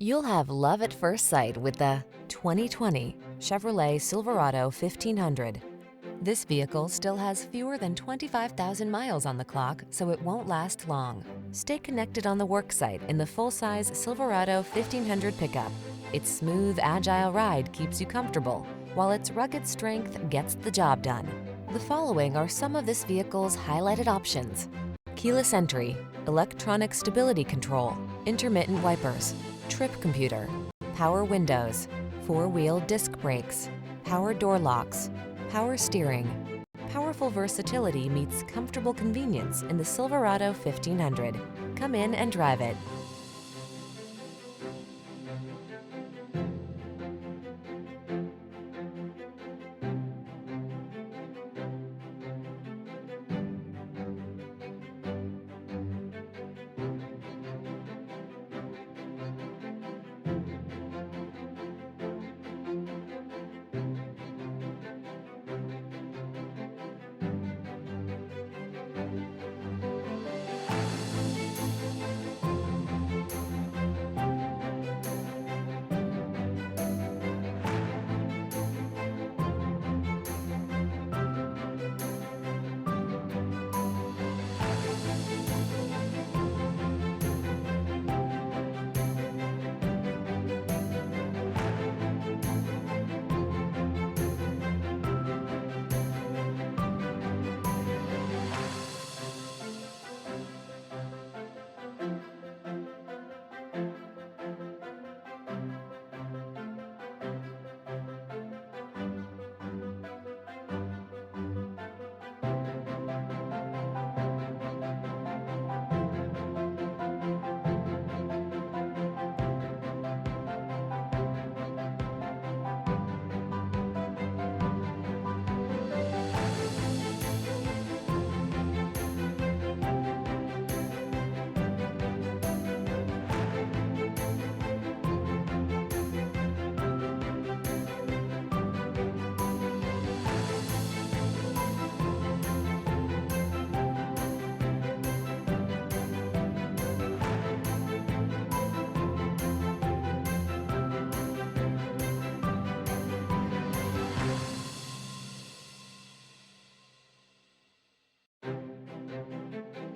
You'll have love at first sight with the 2020 Chevrolet Silverado 1500. This vehicle still has fewer than 25,000 miles on the clock, so it won't last long. Stay connected on the worksite in the full-size Silverado 1500 pickup. Its smooth, agile ride keeps you comfortable, while its rugged strength gets the job done. The following are some of this vehicle's highlighted options: keyless entry, electronic stability control, intermittent wipers, trip computer, power windows, four-wheel disc brakes, power door locks, power steering. Powerful versatility meets comfortable convenience in the Silverado 1500. Come in and drive it.